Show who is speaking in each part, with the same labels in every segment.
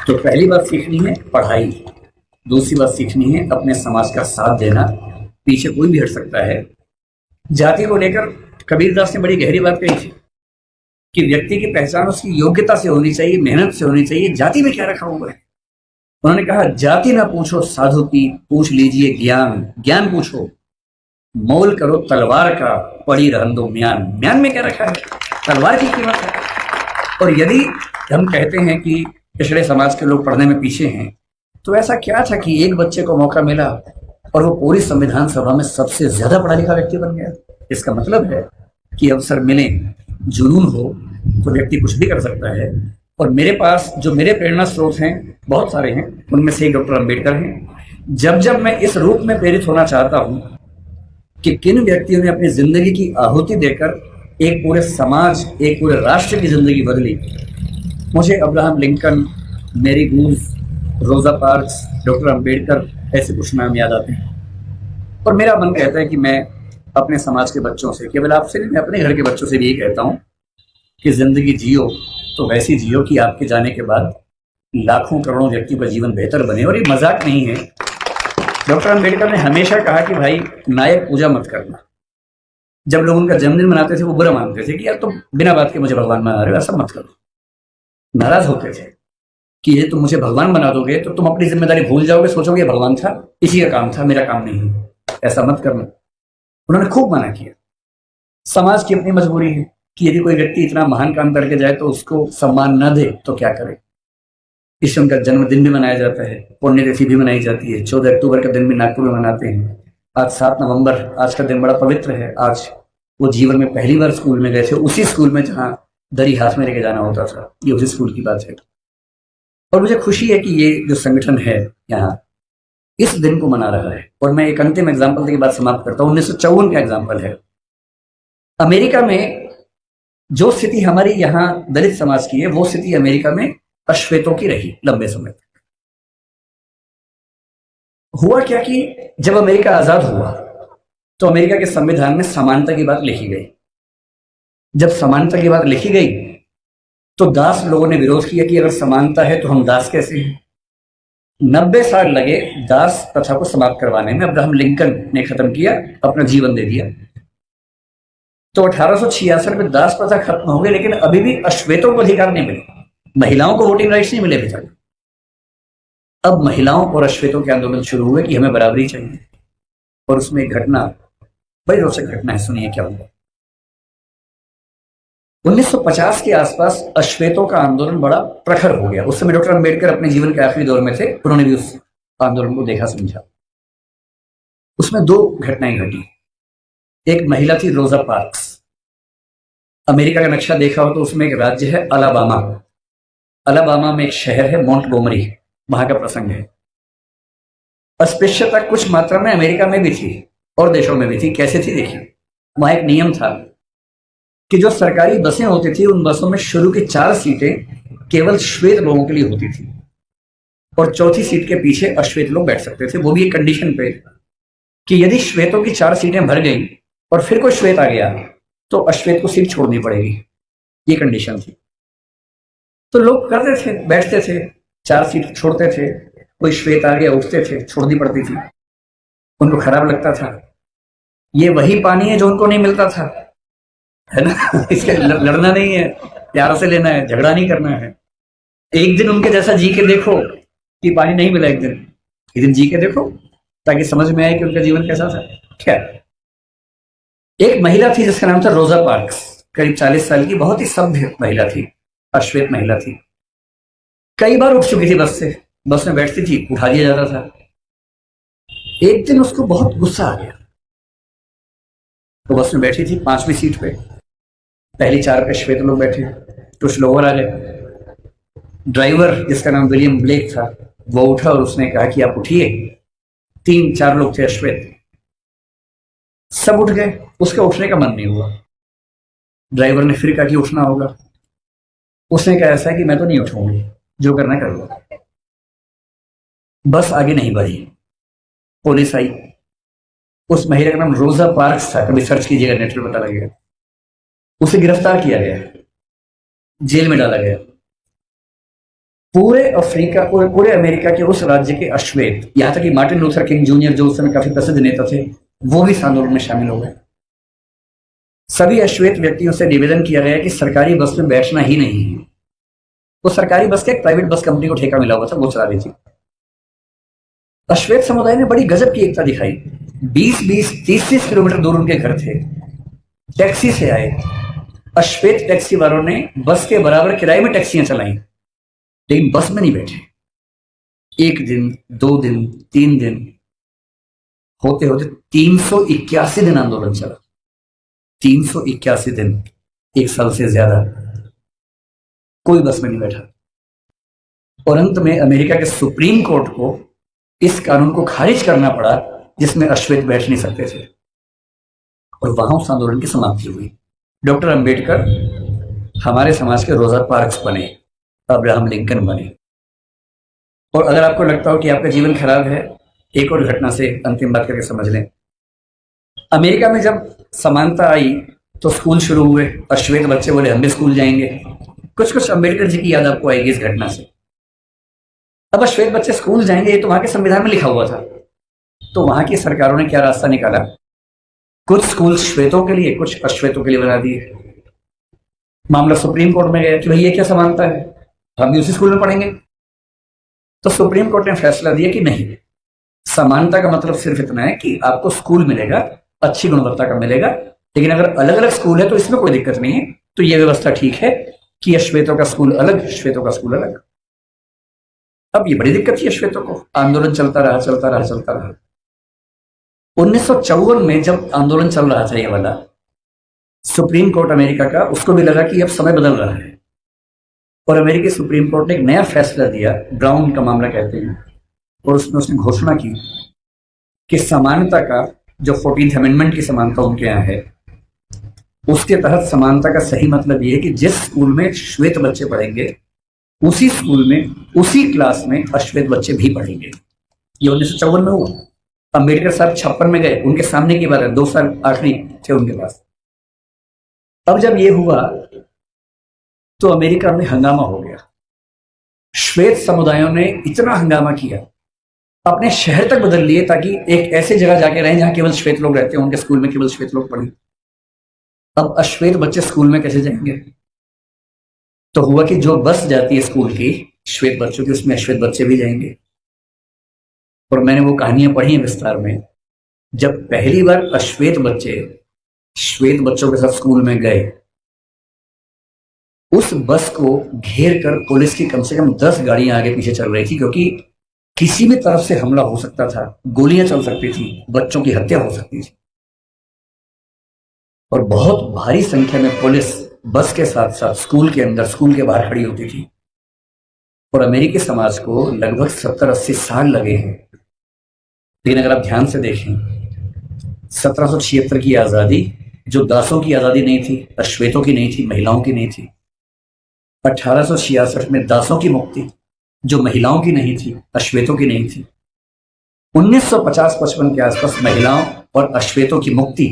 Speaker 1: तो पहली बात सीखनी है पढ़ाई, दूसरी बात सीखनी है अपने समाज का साथ देना। पीछे कोई भी हट सकता है। जाति को लेकर कबीरदास ने बड़ी गहरी बात कही थी कि व्यक्ति की पहचान उसकी योग्यता से होनी चाहिए, मेहनत से होनी चाहिए। जाति में क्या रखा हुआ है? उन्होंने कहा, जाति ना पूछो साधु की, पूछ लीजिए ज्ञान। ज्ञान पूछो, मोल करो तलवार का, पड़ी रहन दो म्यान। म्यान में क्या रखा है? तलवार की कीमत है। और यदि हम कहते हैं कि पिछड़े समाज के लोग पढ़ने में पीछे हैं, तो ऐसा क्या था कि एक बच्चे को मौका मिला और वो पूरी संविधान सभा में सबसे ज्यादा पढ़ा लिखा व्यक्ति बन गया? इसका मतलब है कि अवसर मिले, जुनून हो तो व्यक्ति कुछ भी कर सकता है। और मेरे पास जो मेरे प्रेरणा स्रोत हैं बहुत सारे हैं, उनमें से एक डॉक्टर अंबेडकर हैं। जब जब मैं इस रूप में प्रेरित होना चाहता हूं कि किन व्यक्तियों ने अपनी जिंदगी की आहुति देकर एक पूरे समाज, एक पूरे राष्ट्र की जिंदगी बदली, मुझे अब्राहम लिंकन, मेरी गूज, रोजा पार्क्स, डॉक्टर अंबेडकर, ऐसे कुछ नाम याद आते हैं। और मेरा मन कहता है कि मैं अपने समाज के बच्चों से, केवल आपसे नहीं, मैं अपने घर के बच्चों से भी यही कहता हूँ कि जिंदगी जियो तो वैसी जियो कि आपके जाने के बाद लाखों करोड़ों व्यक्तियों का जीवन बेहतर बने। और ये मजाक नहीं है। डॉक्टर अंबेडकर ने हमेशा कहा कि भाई नायक पूजा मत करना। जब लोग उनका जन्मदिन मनाते थे वो बुरा मानते थे कि यार तुम बिना बात के मुझे भगवान बना रहे हो, ऐसा मत करो। नाराज होते थे कि ये तुम मुझे भगवान बना दोगे तो तुम अपनी जिम्मेदारी भूल जाओगे, सोचोगे भगवान था, इसी का काम था, मेरा काम नहीं है, ऐसा मत करना। उन्होंने खूब मना किया। समाज की अपनी मजबूरी है कि यदि कोई व्यक्ति इतना महान काम करके जाए तो उसको सम्मान न दे तो क्या करे। इससे उनका जन्मदिन भी मनाया जाता है, पुण्यतिथि भी मनाई जाती है। 14 अक्टूबर का दिन भी नागपुर में मनाते हैं। आज 7 नवंबर, आज का दिन बड़ा पवित्र है। आज वो जीवन में पहली बार स्कूल में गए थे, उसी स्कूल में जहाँ दरी हाथ में लेके जाना होता था। ये उसी स्कूल की बात है। और मुझे खुशी है कि ये जो संगठन है यहाँ इस दिन को मना रहा है। और मैं एक अंतिम एग्जाम्पल की बात समाप्त करता हूँ। 1954 का एग्जाम्पल है। अमेरिका में जो स्थिति हमारी यहाँ दलित समाज की है, वो स्थिति अमेरिका में अश्वेतों की रही लंबे समय तक। हुआ क्या कि जब अमेरिका आजाद हुआ तो अमेरिका के संविधान में समानता की बात लिखी गई। जब समानता की बात लिखी गई तो दास लोगों ने विरोध किया कि अगर समानता है तो हम दास कैसे हैं। 90 साल लगे दास प्रथा को समाप्त करवाने में। अब्राहम लिंकन ने खत्म किया, अपना जीवन दे दिया। तो 1866 में दास प्रथा खत्म हो गई, लेकिन अभी भी अश्वेतों को अधिकार नहीं मिले। महिलाओं को वोटिंग राइट्स नहीं मिले अभी तक। अब महिलाओं और अश्वेतों के आंदोलन शुरू हुए कि हमें बराबरी चाहिए। और उसमें एक घटना, बड़ी रोचक घटना है, सुनिए क्या हुआ। 1950 के आसपास अश्वेतों का आंदोलन बड़ा प्रखर हो गया। उस समय डॉक्टर अंबेडकर अपने जीवन के आखिरी दौर में थे। उन्होंने भी उस आंदोलन को देखा, समझा। उसमें 2 घटनाएं घटी। एक महिला थी रोजा पार्क्स। अमेरिका का नक्शा देखा हो तो उसमें एक राज्य है अलाबामा। अलाबामा में एक शहर है मोंटगोमरी, वहां का प्रसंग है। अस्पृश्यता कुछ मात्रा में अमेरिका में भी थी और देशों में भी थी। कैसे थी देखिए। वहां एक नियम था कि जो सरकारी बसें होती थी उन बसों में शुरू की 4 सीटें केवल श्वेत लोगों के लिए होती थी और चौथी सीट के पीछे अश्वेत लोग बैठ सकते थे। वो भी एक कंडीशन पे कि यदि श्वेतों की 4 सीटें भर गई और फिर कोई श्वेत आ गया तो अश्वेत को सीट छोड़नी पड़ेगी। ये कंडीशन थी। तो लोग करते थे, बैठते थे, 4 सीट छोड़ते थे। कोई श्वेत आ गया, उठते थे, छोड़नी पड़ती थी। उनको खराब लगता था। ये वही पानी है जो उनको नहीं मिलता था, है ना। इसके लड़ना नहीं है, प्यार से लेना है, झगड़ा नहीं करना है। एक दिन उनके जैसा जी के देखो कि पानी नहीं मिला। एक दिन जी के देखो ताकि समझ में आए कि उनका जीवन कैसा था। क्या एक महिला थी जिसका नाम था रोजा पार्क्स, करीब 40 साल की, बहुत ही सभ्य महिला थी, अश्वेत महिला थी। कई बार उठ चुकी थी बस से, बस में बैठती थी, उठा दिया जाता था। एक दिन उसको बहुत गुस्सा आ गया। तो बस में बैठी थी 5वीं सीट पे, पहली 4 पे श्वेत लोग बैठे, कुछ लोग और आ गए। ड्राइवर जिसका नाम विलियम ब्लेक था वो उठा और उसने कहा कि आप उठिए। 3-4 लोग थे अश्वेत, सब उठ गए। उसका उठने का मन नहीं हुआ। ड्राइवर ने फिर कहा कि उठना होगा। उसने कहा ऐसा है कि मैं तो नहीं उठूंगी, जो करना कर लो। बस आगे नहीं बढ़ी। पुलिस आई। उस महिला का नाम रोजा पार्क्स था, कभी सर्च कीजिएगा नेट पर पता लगेगा। उसे गिरफ्तार किया गया, जेल में डाला गया। पूरे अमेरिका के उस राज्य के अश्वेत, यहां तक कि मार्टिन लूथर किंग जूनियर जो उस समय काफी प्रसिद्ध नेता थे, वो भी इस आंदोलन में शामिल हो गए। सभी अश्वेत व्यक्तियों से निवेदन किया गया कि सरकारी बस में बैठना ही नहीं है। तो सरकारी बस का एक प्राइवेट बस कंपनी को ठेका मिला हुआ था, वो चला रही थी। अश्वेत समुदाय ने बड़ी गजब की एकता दिखाई। 20-20, 30-30 किलोमीटर दूर उनके घर थे, टैक्सी से आए। अश्वेत टैक्सी वालों ने बस के बराबर किराए में टैक्सियां चलाई, लेकिन बस में नहीं बैठे। 1 दिन, 2 दिन, 3 दिन, होते होते 381 दिन आंदोलन चला। 381 दिन, 1 साल से ज्यादा कोई बस में नहीं बैठा। और अंत में अमेरिका के सुप्रीम कोर्ट को इस कानून को खारिज करना पड़ा जिसमें अश्वेत बैठ नहीं सकते थे, और वहां उस आंदोलन की समाप्ति हुई। डॉक्टर अंबेडकर हमारे समाज के रोजा पार्क्स बने, अब्राहम लिंकन बने। और अगर आपको लगता हो कि आपका जीवन खराब है, एक और घटना से अंतिम बात करके समझ लें। अमेरिका में जब समानता आई तो स्कूल शुरू हुए। अश्वेत बच्चे बोले हम भी स्कूल जाएंगे। कुछ कुछ अंबेडकर जी की याद आपको आएगी इस घटना से। अब अश्वेत बच्चे स्कूल जाएंगे, ये तो वहां के संविधान में लिखा हुआ था। तो वहां की सरकारों ने क्या रास्ता निकाला, कुछ स्कूल श्वेतों के लिए, कुछ अश्वेतों के लिए बना दिए। मामला सुप्रीम कोर्ट में गया कि भाई ये क्या समानता है, हम भी उसी स्कूल में पढ़ेंगे। तो सुप्रीम कोर्ट ने फैसला दिया कि नहीं, समानता का मतलब सिर्फ इतना है कि आपको स्कूल मिलेगा, अच्छी गुणवत्ता का मिलेगा, लेकिन अगर अलग अलग स्कूल है तो इसमें कोई दिक्कत नहीं है। तो ये व्यवस्था ठीक है कि अश्वेतों का स्कूल अलग, श्वेतों का स्कूल अलग। अब ये बड़ी दिक्कत थी अश्वेतों को। आंदोलन चलता रहा, चलता रहा, चलता रहा। 1954 में जब आंदोलन चल रहा था ये वाला, सुप्रीम कोर्ट अमेरिका का, उसको भी लगा कि अब समय बदल रहा है, और अमेरिकी सुप्रीम कोर्ट ने एक नया फैसला दिया, ब्राउन का मामला कहते हैं, और उसमें उसने घोषणा की कि समानता का जो 14th अमेंडमेंट की समानता उनके यहाँ है, उसके तहत समानता का सही मतलब यह है कि जिस स्कूल में श्वेत बच्चे पढ़ेंगे उसी स्कूल में, उसी क्लास में अश्वेत बच्चे भी पढ़ेंगे। ये 1954 में हुआ। अम्बेडकर साहब 56 में गए, उनके सामने की बात है, 2 साल आखिरी थे उनके पास। अब जब ये हुआ तो अमेरिका में हंगामा हो गया। श्वेत समुदायों ने इतना हंगामा किया, अपने शहर तक बदल लिए ताकि एक ऐसी जगह जाके रहें जहां केवल श्वेत लोग रहते हैं, उनके स्कूल में केवल श्वेत लोग पढ़ें। अब अश्वेत बच्चे स्कूल में कैसे जाएंगे? तो हुआ कि जो बस जाती है स्कूल की श्वेत बच्चों की, उसमें अश्वेत बच्चे भी जाएंगे। और मैंने वो कहानियां पढ़ी हैं विस्तार में। जब पहली बार अश्वेत बच्चे श्वेत बच्चों के साथ स्कूल में गए, उस बस को घेर कर पुलिस की कम से कम 10 गाड़ियां आगे पीछे चल रही थी, क्योंकि किसी भी तरफ से हमला हो सकता था, गोलियां चल सकती थी, बच्चों की हत्या हो सकती थी। और बहुत भारी संख्या में पुलिस बस के साथ साथ स्कूल के अंदर, स्कूल के बाहर खड़ी होती थी। और अमेरिकी समाज को लगभग 70-80 साल लगे हैं। लेकिन अगर आप ध्यान से देखें, 1776 की आजादी जो दासों की आजादी नहीं थी, अश्वेतों की नहीं थी, महिलाओं की नहीं थी। 1866 में दासों की मुक्ति जो महिलाओं की नहीं थी, अश्वेतों की नहीं थी। 1950-55 के आसपास महिलाओं और अश्वेतों की मुक्ति।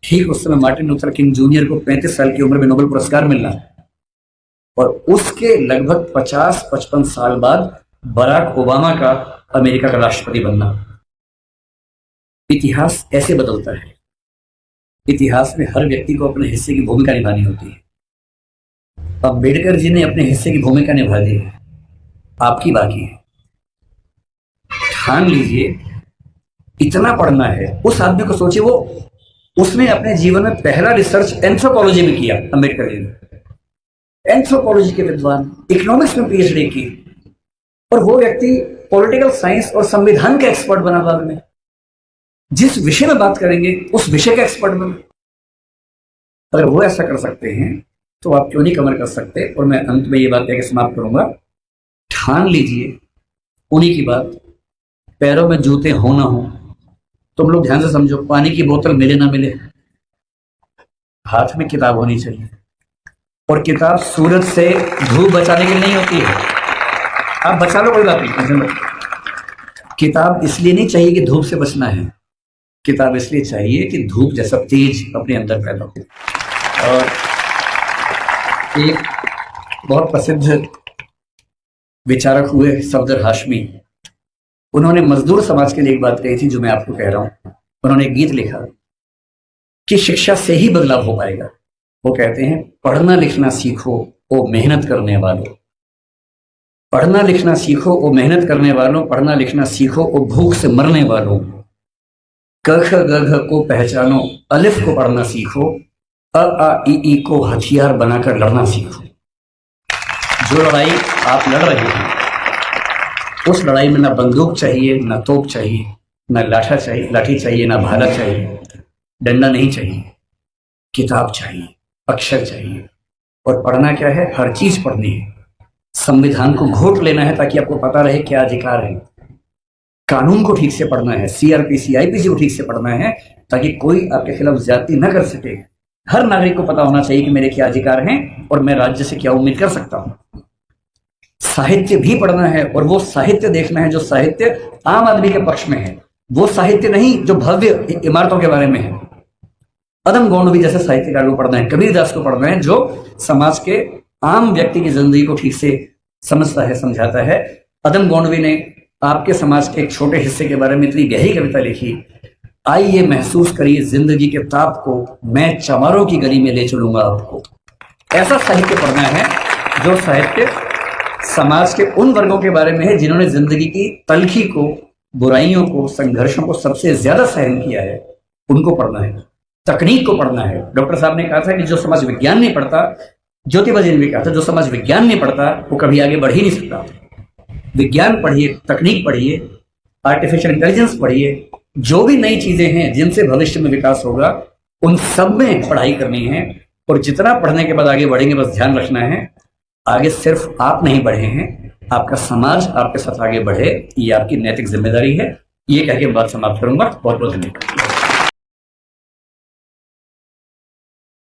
Speaker 1: ठीक उस समय मार्टिन लूथर किंग जूनियर को 35 साल की उम्र में नोबेल पुरस्कार मिलना, और उसके लगभग 50-55 साल बाद बराक ओबामा का अमेरिका का राष्ट्रपति बनना। इतिहास ऐसे बदलता है। इतिहास में हर व्यक्ति को अपने हिस्से की भूमिका निभानी होती है। अम्बेडकर जी ने अपने हिस्से की भूमिका निभा दी है, आपकी बाकी है। ठान लीजिए, इतना पढ़ना है। उस आदमी को सोचिए, वो उसने अपने जीवन में पहला रिसर्च एंथ्रोपोलॉजी में किया। अम्बेडकर जी ने एंथ्रोपोलॉजी के विद्वान, इकोनॉमिक्स में पीएचडी की, और वो व्यक्ति पॉलिटिकल साइंस और संविधान का एक्सपर्ट बना बाद में। जिस विषय में बात करेंगे उस विषय का एक्सपर्ट बना। अगर वो ऐसा कर सकते हैं तो आप क्यों नहीं कमर कर सकते? और मैं अंत में ये बात कहकर समाप्त करूंगा, ठान लीजिए उन्हीं की बात, पैरों में जूते हो ना हो। तुम लोग ध्यान से समझो, पानी की बोतल मिले ना मिले, हाथ में किताब होनी चाहिए। और किताब सूरज से, धूप बचाने के लिए नहीं होती है। आप बचा लो, कोई बात नहीं। किताब इसलिए नहीं चाहिए कि धूप से बचना है, किताब इसलिए चाहिए कि धूप जैसा तेज अपने अंदर पैदा हो। और एक बहुत प्रसिद्ध विचारक हुए सफदर हाशमी। उन्होंने मजदूर समाज के लिए एक बात कही थी जो मैं आपको कह रहा हूं। उन्होंने एक गीत लिखा कि शिक्षा से ही बदलाव हो पाएगा। वो कहते हैं, पढ़ना लिखना सीखो ओ मेहनत करने वालों, पढ़ना लिखना सीखो ओ मेहनत करने वालों, पढ़ना लिखना सीखो ओ भूख से मरने वालों, क ख ग घ को पहचानो, अलिफ को पढ़ना सीखो, अ आ ई को हथियार बनाकर लड़ना सीखो। जो लड़ाई आप लड़ रहे हैं उस लड़ाई में ना बंदूक चाहिए, ना तोप चाहिए, ना लाठी चाहिए, ना भाला चाहिए, डंडा नहीं चाहिए, किताब चाहिए, अक्षर चाहिए। और पढ़ना क्या है? हर चीज पढ़नी है। संविधान को घोट लेना है ताकि आपको पता रहे क्या अधिकार है। कानून को ठीक से पढ़ना है, सीआरपीसी आईपीसी को ठीक से पढ़ना है ताकि कोई आपके खिलाफ ज्यादती न कर सके। हर नागरिक को पता होना चाहिए कि मेरे क्या अधिकार हैं और मैं राज्य से क्या उम्मीद कर सकता हूं। साहित्य भी पढ़ना है और वो साहित्य देखना है जो साहित्य आम आदमी के पक्ष में है, वो साहित्य नहीं जो भव्य इमारतों के बारे में है। अदम गोंडवी जैसे साहित्यकार को पढ़ना है, कबीरदास को पढ़ना है जो समाज के आम व्यक्ति की जिंदगी को ठीक से समझता है, समझाता है। अदम गोंडवी ने आपके समाज के एक छोटे हिस्से के बारे में इतनी गहरी कविता लिखी, आइए महसूस करिए जिंदगी के ताप को, मैं चमारों की गली में ले चलूंगा आपको। ऐसा साहित्य पढ़ना है जो साहित्य समाज के उन वर्गों के बारे में है जिन्होंने जिंदगी की तलखी को, बुराइयों को, संघर्षों को सबसे ज्यादा सहन किया है, उनको पढ़ना है। तकनीक को पढ़ना है। डॉक्टर साहब ने कहा था कि जो समाज विज्ञान नहीं पढ़ता, ज्योतिबा जी ने भी कहा था, जो समाज विज्ञान नहीं पढ़ता वो कभी आगे बढ़ ही नहीं सकता। विज्ञान पढ़िए, तकनीक पढ़िए, आर्टिफिशियल इंटेलिजेंस पढ़िए, जो भी नई चीजें हैं जिनसे भविष्य में विकास होगा उन सब में पढ़ाई करनी है। और जितना पढ़ने के बाद आगे बढ़ेंगे बस ध्यान रखना है, आगे सिर्फ आप नहीं बढ़े हैं, आपका समाज आपके साथ आगे बढ़े, ये आपकी नैतिक जिम्मेदारी है। ये कह के बात समाप्त करूंगा। बहुत बहुत धन्यवाद।